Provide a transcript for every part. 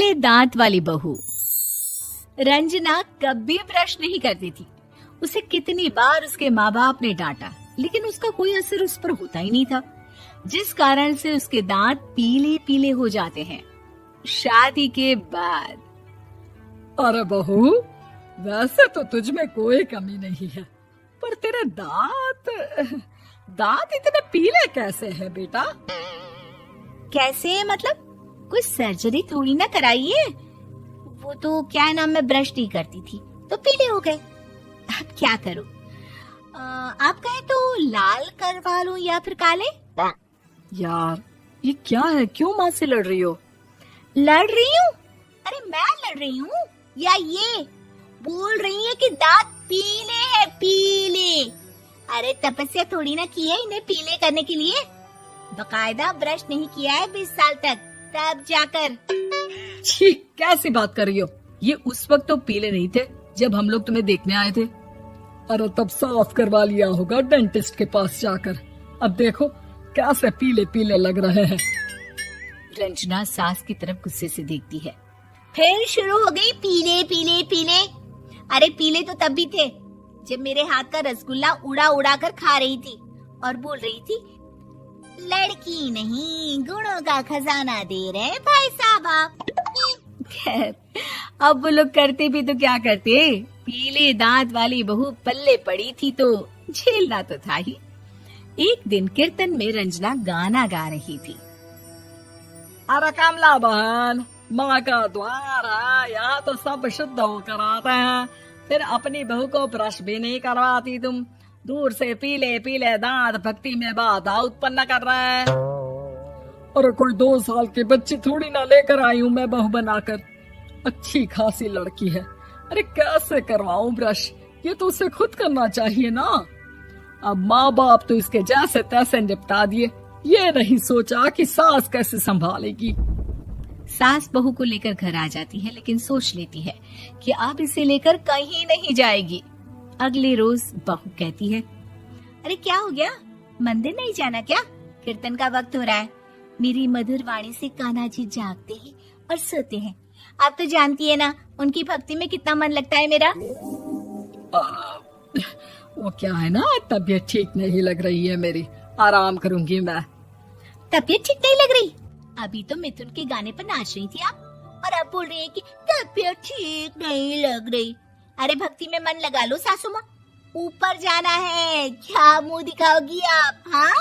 पीले दांत वाली बहू। रंजना कभी ब्रश नहीं करती थी। उसे कितनी बार उसके माँ बाप ने डांटा, लेकिन उसका कोई असर उस पर होता ही नहीं था, जिस कारण से उसके दांत पीले पीले हो जाते हैं। शादी के बाद। अरे बहू, वैसे तो तुझ में कोई कमी नहीं है, पर तेरे दांत इतने पीले कैसे हैं बेटा? कैसे मतलब? कोई सर्जरी थोड़ी ना कराई है। वो तो क्या नाम, मैं ब्रश नहीं करती थी तो पीले हो गए। अब क्या करूं? आप कहें तो लाल करवा लूं या फिर काले? यार ये क्या है, क्यों माँ से लड़ रही हो? लड़ रही हूँ? अरे मैं लड़ रही हूँ या ये बोल रही है कि दांत पीले हैं, पीले। अरे तपस्या थोड़ी ना की है इन्हें पीले करने के लिए। बकायदा ब्रश नहीं किया है 20 साल तक, तब जाकर। छी, कैसी बात कर रही हो? ये उस वक्त तो पीले नहीं थे जब हम लोग तुम्हें देखने आए थे। अरे तब साफ करवा लिया होगा डेंटिस्ट के पास जाकर। अब देखो कैसे पीले पीले लग रहे हैं। रंजना सास की तरफ गुस्से से देखती है। फिर शुरू हो गई पीले पीले पीले। अरे पीले तो तब भी थे जब मेरे हाथ का रसगुल्ला उड़ा उड़ा कर खा रही थी और बोल रही थी, लड़की नहीं गुणों का खजाना दे रहे भाई साहब आप। खैर, अब वो लोग करते भी तो क्या करते, पीले दांत वाली बहू पल्ले पड़ी थी तो झेलना तो था ही। एक दिन कीर्तन में रंजना गाना गा रही थी। अरे कमला बहन, माँ का द्वार है, यहाँ तो सब शुद्ध होकर आते हैं, फिर अपनी बहू को ब्रश भी नहीं करवाती तुम। दूर से पीले पीले दांत भक्ति में बाधा उत्पन्न कर रहे हैं। अरे कोई 2 साल की बच्ची थोड़ी ना लेकर आई हूँ मैं बहू बनाकर। अच्छी खासी लड़की है, अरे कैसे करवाऊं ब्रश? ये तो उसे खुद करना चाहिए ना। अब माँ बाप तो इसके जैसे तैसे निपटा दिए, ये नहीं सोचा कि सास कैसे संभालेगी। सास बहू को लेकर घर आ जाती है, लेकिन सोच लेती है कि अब इसे लेकर कहीं नहीं जाएगी। अगले रोज बहू कहती है, अरे क्या हो गया, मंदिर नहीं जाना क्या? कीर्तन का वक्त हो रहा है। मेरी मधुर वाणी से कान्हा जी जागते हैं और सोते हैं। आप तो जानती है ना उनकी भक्ति में कितना मन लगता है मेरा। वो क्या है ना, तबीयत ठीक नहीं लग रही है मेरी, आराम करूंगी मैं। तबीयत ठीक नहीं लग रही? अभी तो मिथुन के गाने पर नाच रही थी आप, और अब बोल रही है कि तबीयत ठीक नहीं लग रही। अरे भक्ति में मन लगा लो सासू माँ, ऊपर जाना है, क्या मुंह दिखाओगी आप? हाँ?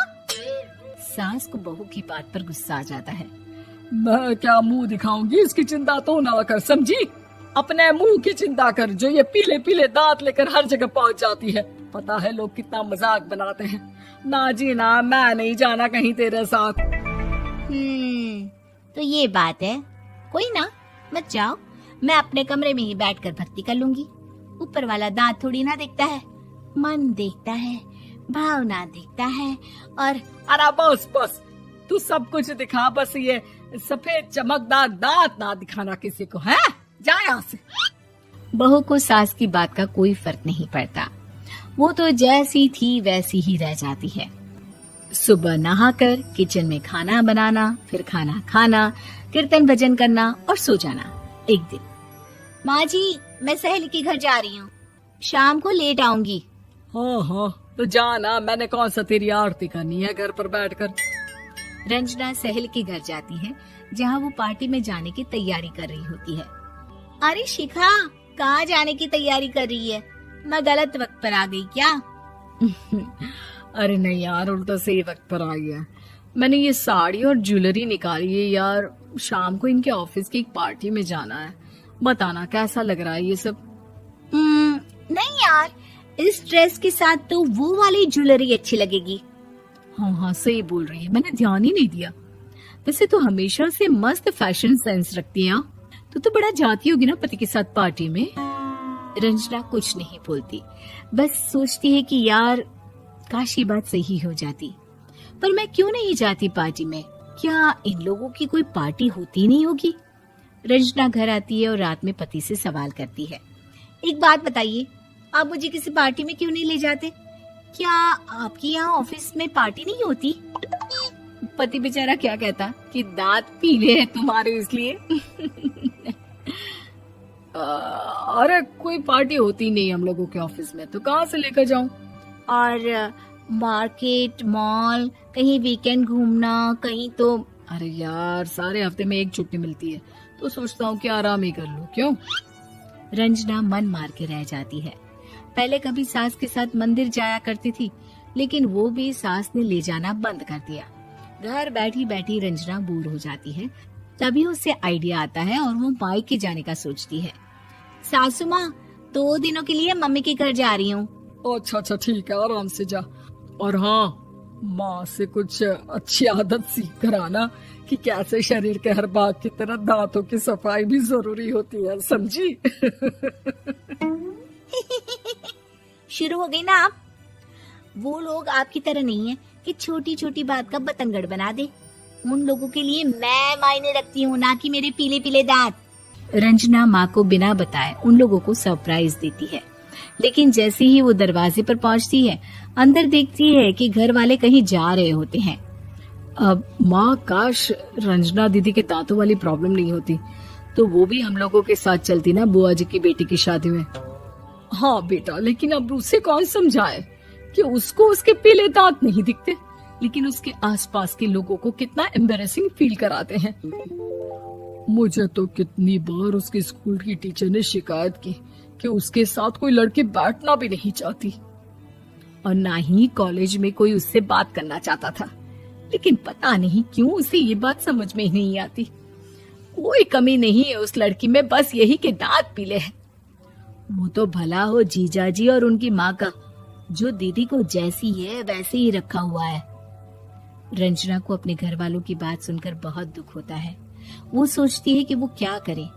सास को बहू की बात पर गुस्सा आ जाता है। मैं क्या मुंह दिखाऊंगी, इसकी चिंता तो ना कर, समझी? अपने मुंह की चिंता कर, जो ये पीले पीले दांत लेकर हर जगह पहुंच जाती है। पता है लोग कितना मजाक बनाते हैं। ना जी ना, मैं नहीं जाना कहीं तेरे साथ। तो ये बात है, कोई ना, मत जाओ, मैं अपने कमरे में ही बैठकर भक्ति कर लूंगी। ऊपर वाला दांत थोड़ी ना देखता है, मन देखता है, भावना देखता है। और अरे बस बस, तू सब कुछ दिखा, बस ये सफेद चमकदार दांत ना दिखाना किसी को, है? जा यहाँ से। बहू को सास की बात का कोई फर्क नहीं पड़ता, वो तो जैसी थी वैसी ही रह जाती है। सुबह नहाकर किचन में खाना बनाना, फिर खाना खाना, कीर्तन भजन करना और सो जाना। एक दिन, माँ जी मैं सहेली के घर जा रही हूँ, शाम को लेट आऊंगी। हाँ हाँ तो जाना, मैंने कौन सा तेरी आरती करनी है घर पर बैठकर। रंजना सहेली के घर जाती है, जहाँ वो पार्टी में जाने की तैयारी कर रही होती है। अरे शिखा, कहाँ जाने की तैयारी कर रही है? मैं गलत वक्त पर आ गई क्या? अरे नहीं यार, उल्टा सही वक्त पर आ गया। मैंने ये साड़ी और ज्वेलरी निकाली है यार, शाम को इनके ऑफिस की एक पार्टी में जाना है। बताना कैसा लग रहा है ये सब? नहीं यार, इस ड्रेस के साथ तो वो वाली ज्वेलरी अच्छी लगेगी। हाँ हाँ सही बोल रही है, मैंने ध्यान ही नहीं दिया। वैसे तो हमेशा से मस्त फैशन सेंस रखती है। तो बड़ा जाती होगी ना पति के साथ पार्टी में। रंजना कुछ नहीं बोलती, बस सोचती है कि यार काश ये बात सही हो जाती, पर मैं क्यों नहीं जाती पार्टी में? क्या इन लोगों की कोई पार्टी होती नहीं होगी? रंजना घर आती है और रात में पति से सवाल करती है, एक बात बताइए, आप मुझे किसी पार्टी में क्यों नहीं ले जाते? क्या आपकी यहाँ ऑफिस में पार्टी नहीं होती? पति बेचारा क्या कहता कि दांत पीले हैं तुम्हारे इसलिए। अरे कोई पार्टी होती नहीं हम लोगों के ऑफिस में, तो कहाँ से लेकर जाऊं? और मार्केट, मॉल, कहीं वीकेंड घूमना, कहीं तो। अरे यार सारे हफ्ते में एक छुट्टी मिलती है, तो सोचता हूँ कि आराम ही कर लूं। क्यों? रंजना मन मार के रह जाती है। पहले कभी सास के साथ मंदिर जाया करती थी, लेकिन वो भी सास ने ले जाना बंद कर दिया। घर बैठी बैठी रंजना बोर हो जाती है। तभी उसे आइडिया आता है और वो मायके जाने का सोचती है। सासू माँ, 2 दिनों के लिए मम्मी के घर जा रही हूँ। अच्छा अच्छा ठीक है, आराम से जा। और हाँ, माँ से कुछ अच्छी आदत सीख कर आना कि कैसे शरीर के हर भाग की तरह दांतों की सफाई भी जरूरी होती है, समझी? शुरू हो गई ना आप। वो लोग आपकी तरह नहीं है कि छोटी छोटी बात का बतंगड़ बना दे। उन लोगों के लिए मैं मायने रखती हूँ, ना कि मेरे पीले पीले दांत। रंजना माँ को बिना बताए उन लोगों को सरप्राइज देती है, लेकिन जैसे ही वो दरवाजे पर पहुंचती है, अंदर देखती है कि घर वाले कहीं जा रहे होते हैं। अब माँ, काश रंजना दीदी के दांतों वाली प्रॉब्लम नहीं होती, तो वो भी हम लोगों के साथ चलती ना बुआ जी की बेटी की शादी में। हाँ बेटा, लेकिन अब उसे कौन समझाए कि उसको उसके पीले दांत नहीं दिखते, लेकिन उसके आसपास के लोगों को कितना एम्बैरेसिंग फील कराते हैं। मुझे तो कितनी बार उसके स्कूल की टीचर ने शिकायत की कि उसके साथ कोई लड़की बैठना भी नहीं चाहती, और ना ही कॉलेज में कोई उससे बात करना चाहता था। लेकिन पता नहीं क्यों उसे ये बात समझ में ही नहीं आती। कोई कमी नहीं है उस लड़की में, बस यही कि दांत पीले हैं। वो तो भला हो जीजा जी और उनकी माँ का, जो दीदी को जैसी है वैसे ही रखा हुआ है। रंजना को अपने घर वालों की बात सुनकर बहुत दुख होता है। वो सोचती है कि वो क्या करे,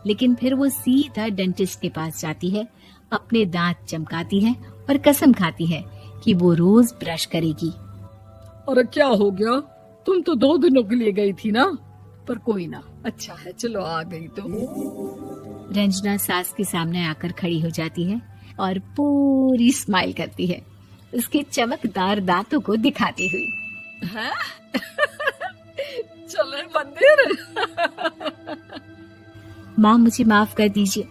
लेकिन फिर वो सीधा डेंटिस्ट के पास जाती है, अपने दांत चमकाती है और कसम खाती है कि वो रोज ब्रश करेगी। अरे क्या हो गया? तुम तो 2 दिनों के लिए गई थी ना, पर कोई ना, अच्छा है, चलो आ गई तो। रंजना सास के सामने आकर खड़ी हो जाती है और पूरी स्माइल करती है, उसके चमकदार दांतों को दिखाती हुई। हैं? चले मंदिर। माँ, मुझे माफ कर दीजिए,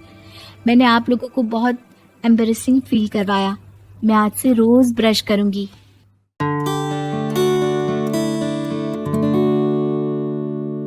मैंने आप लोगों को बहुत एम्बैरेसिंग फील करवाया। मैं आज से रोज ब्रश करूंगी।